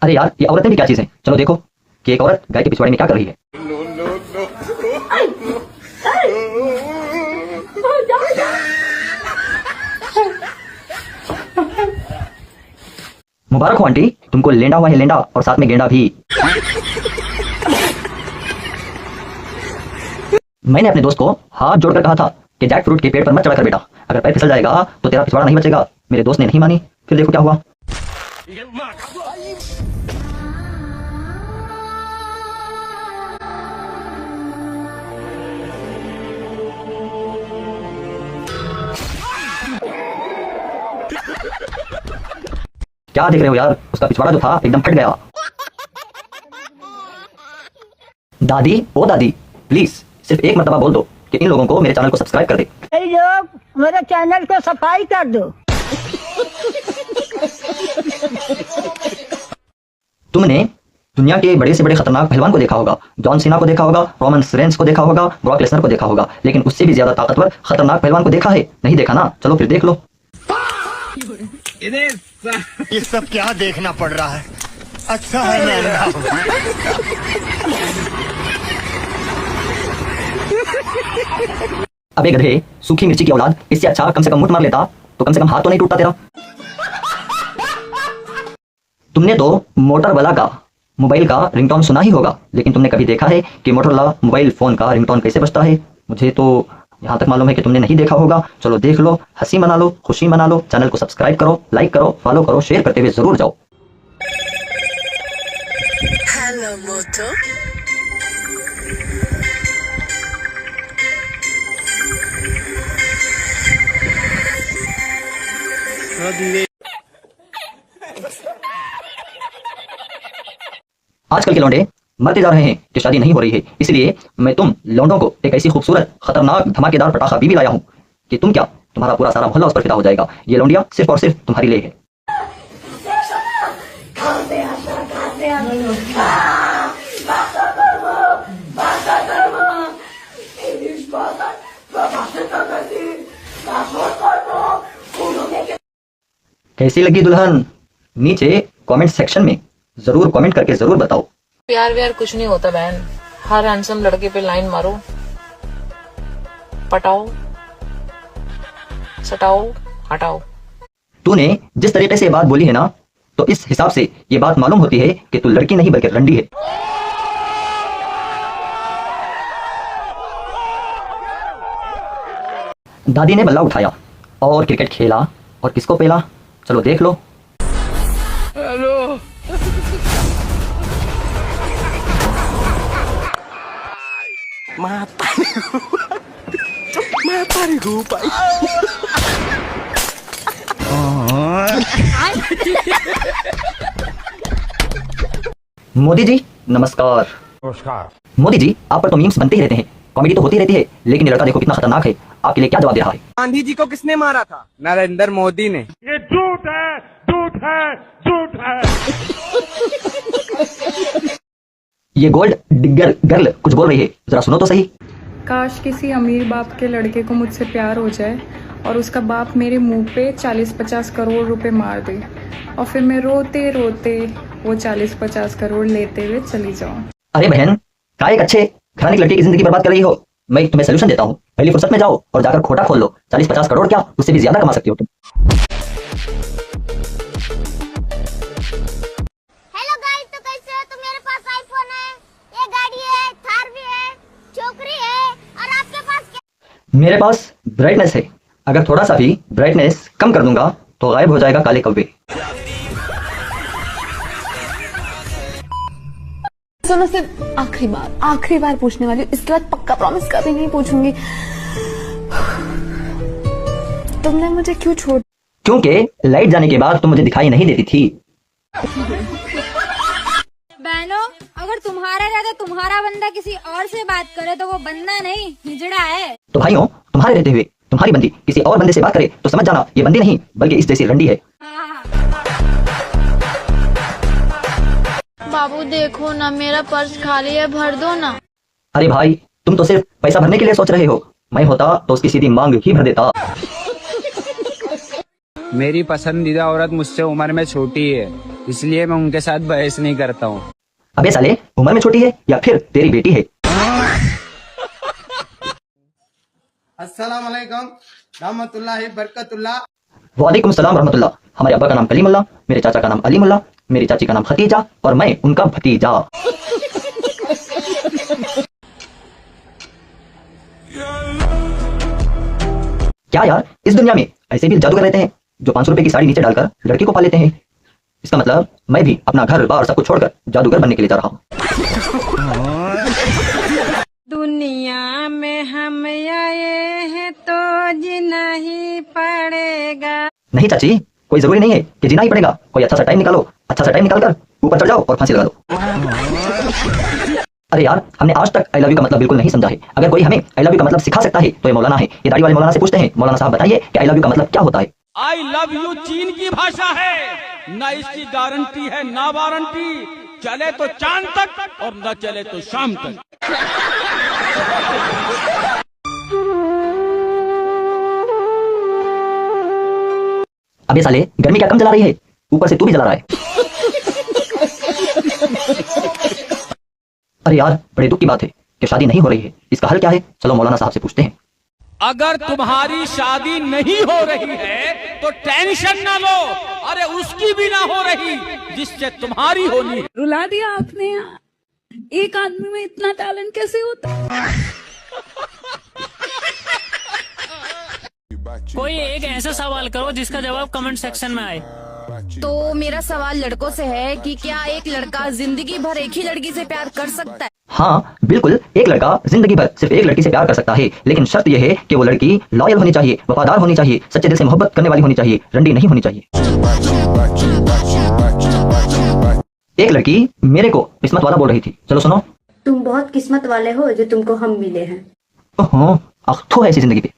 अरे यार, ये औरतें भी क्या चीज हैं। चलो देखो कि एक औरत गाय के पिछवाड़े में क्या कर रही है। मुबारक हो आंटी, तुमको लेंडा हुआ है, लेंडा और साथ में गेंडा भी। मैंने अपने दोस्त को हाथ जोड़कर कहा था कि जैक फ्रूट के पेड़ पर मत चढ़ा कर बेटा, अगर पैर फिसल जाएगा तो तेरा पिछवाड़ा नहीं बचेगा। मेरे दोस्त ने नहीं मानी, फिर देखो क्या हुआ। क्या देख रहे हो यार, उसका पिछवाड़ा जो था एकदम फट गया। दादी, ओ दादी, प्लीज सिर्फ एक मर्तबा बोल दो कि इन लोगों को मेरे चैनल को सब्सक्राइब कर दे। लोग मेरे चैनल को सफाई कर दो। तुमने दुनिया के बड़े से बड़े खतरनाक पहलवान को देखा होगा, जॉन सीना को देखा होगा, रोमन रेंस को देखा होगा, ब्रॉक लेसनर को देखा होगा, लेकिन उससे भी ज्यादा ताकतवर खतरनाक पहलवान को देखा है? नहीं देखा ना? चलो फिर देख लो। ये सब क्या देखना पड़ रहा है? अच्छा है मैं अंधा हूं। अबे गधे, सूखी मिर्ची की औलाद, इससे अच्छा कम से कम मुट्ठ मार लेता तो कम से कम हाथ तो नहीं टूटता तेरा। तुमने तो मोटरवाला का मोबाइल का रिंगटोन सुना ही होगा, लेकिन तुमने कभी देखा है कि मोटरवाला मोबाइल फोन का रिंगटोन कैसे बजता है? मुझे तो यहां तक मालूम है कि तुमने नहीं देखा होगा। चलो देख लो, हंसी मना लो, खुशी मना लो। चैनल को सब्सक्राइब करो, लाइक करो, फॉलो करो, शेयर करते हुए जरूर जाओ। हेलो मोटो। आजकल के लौंडे मरते जा रहे हैं कि शादी नहीं हो रही है, इसलिए मैं तुम लौंडों को एक ऐसी खूबसूरत खतरनाक धमाकेदार पटाखा बीबी लाया हूं कि तुम क्या, तुम्हारा पूरा सारा मोहल्ला उस पर फिदा हो जाएगा। ये लौंडिया सिर्फ और सिर्फ तुम्हारी लिए है। कैसी लगी दुल्हन? नीचे कमेंट सेक्शन में जरूर कमेंट करके जरूर बताओ। प्यार व्यार कुछ नहीं होता बहन, हर हैंडसम लड़के पे लाइन मारो, पटाओ, सटाओ, हटाओ। तूने जिस तरीके से बात बोली है ना, तो इस हिसाब से ये बात मालूम होती है कि तू लड़की नहीं बल्कि रंडी है। दादी ने बल्ला उठाया और क्रिकेट खेला और किसको पेला? चलो देख लो। हेलो मोदी जी नमस्कार। नमस्कार। मोदी जी, आप पर तो मीम्स बनते ही रहते हैं, कॉमेडी तो होती रहती है, लेकिन ये लड़का देखो कितना खतरनाक है। आपके लिए क्या जवाब दे रहा है? गांधी जी को किसने मारा था? नरेंद्र मोदी ने। ये झूठ है, झूठ है, झूठ है। ये गोल्ड डिगर गर्ल कुछ बोल रही है, जरा सुनो तो सही। काश किसी अमीर बाप के लड़के को मुझसे प्यार हो जाए और उसका बाप मेरे मुंह पे 40-50 करोड़ रुपए मार दे और फिर मैं रोते रोते वो 40-50 करोड़ लेते हुए चली जाऊं। अरे बहन, क्या एक अच्छे घराने की लड़की की जिंदगी बर्बाद कर रही हो? मैं तुम्हें सोल्यूशन देता हूँ, पहली फुर्सत में जाओ और जाकर खोटा खोल लो। 40-50 करोड़ क्या, उससे भी ज्यादा कमा सकती हो तुम। हेलो गाइस, तो कैसे हो? तो मेरे पास आईफोन है, ये गाड़ी है, थार भी है, छोकरी है, और आपके पास क्या? मेरे पास ब्राइटनेस है, अगर थोड़ा सा भी ब्राइटनेस कम कर दूंगा तो गायब हो जाएगा काले कौवे। सुनो, सिर्फ आखिरी बार पूछने वाली हूँ, इसके बाद पक्का प्रॉमिस कभी नहीं पूछूंगी। तुमने मुझे क्यों छोड़? क्योंकि लाइट जाने के बाद तुम मुझे दिखाई नहीं देती थी। बहनों, अगर तुम्हारा ज्यादा तुम्हारा बंदा किसी और से बात करे तो वो बंदा नहीं, हिजड़ा है। तो भाइयों, तुम्हारे रहते हुए तुम्हारी बंदी किसी और बंदे से बात करे तो समझ जाना ये बंदी नहीं बल्कि इस जैसी रंडी है। बाबू देखो ना, मेरा पर्स खाली है, भर दो ना। अरे भाई, तुम तो सिर्फ पैसा भरने के लिए सोच रहे हो, मैं होता तो उसकी सीधी मांग ही भर देता। मेरी पसंदीदा औरत मुझसे उम्र में छोटी है, इसलिए मैं उनके साथ बहस नहीं करता हूँ। अबे साले, उम्र में छोटी है या फिर तेरी बेटी है? अस्सलाम वालेकुम रहमतुल्लाहि बरकतुल्लाह। वालेकुम सलाम रहमतुल्लाह। हमारे अब्बा का नाम कलीमुल्लाह, मेरे चाचा का नाम अलीमुल्लाह, मेरी चाची का नाम खतीजा और मैं उनका भतीजा। क्या यार, इस दुनिया में ऐसे भी जादूगर रहते हैं जो 500 रुपए की साड़ी नीचे डालकर लड़की को पा लेते हैं। इसका मतलब मैं भी अपना घर बार सब कुछ छोड़कर जादूगर बनने के लिए जा रहा हूँ। दुनिया में हम आए हैं तो जीना ही पड़ेगा। नहीं चाची, कोई जरूरी नहीं है कि जीना ही पड़ेगा। कोई अच्छा सा टाइम निकालो, अच्छा सा टाइम निकालकर ऊपर चढ़ जाओ और फांसी लगा दो। अरे यार, हमने आज तक आई लव यू का मतलब बिल्कुल नहीं समझा है। अगर कोई हमें आई लव यू का मतलब सिखा सकता है तो ये मौलाना है। ये दाढ़ी वाले मौलाना से पूछते हैं, मौलाना साहब बताइए कि आई लव यू का मतलब क्या होता है? आई लव यू चीन की भाषा है, न इसकी गारंटी है ना वारंटी। चले तो चांद तक और न चले तो शाम तक। अबे साले, गर्मी क्या कम जला रही है? ऊपर से तू भी जला रहा है। अरे यार, बड़े दुख की बात है कि शादी नहीं हो रही है। इसका हल क्या है? चलो मौलाना साहब से पूछते हैं। अगर तुम्हारी शादी नहीं हो रही है तो टेंशन ना लो, अरे उसकी भी ना हो रही जिससे तुम्हारी होनी है। रुला दिया आपने यार, एक आदमी में इतना टैलेंट कैसे होता है? कोई एक ऐसा सवाल करो जिसका जवाब कमेंट सेक्शन में आए। तो मेरा सवाल लड़कों से है कि क्या एक लड़का जिंदगी भर एक ही लड़की से प्यार कर सकता है? हाँ बिल्कुल, एक लड़का जिंदगी भर सिर्फ एक लड़की से प्यार कर सकता है, लेकिन शर्त यह है कि वो लड़की लॉयल होनी चाहिए, वफादार होनी चाहिए, सच्चे दिल से मोहब्बत करने वाली होनी चाहिए, रंडी नहीं होनी चाहिए। एक लड़की मेरे को किस्मत वाला बोल रही थी। चलो सुनो। तुम बहुत किस्मत वाले हो जो तुमको हम मिले हैं। ओहो, अख्तू है ऐसी जिंदगी पे।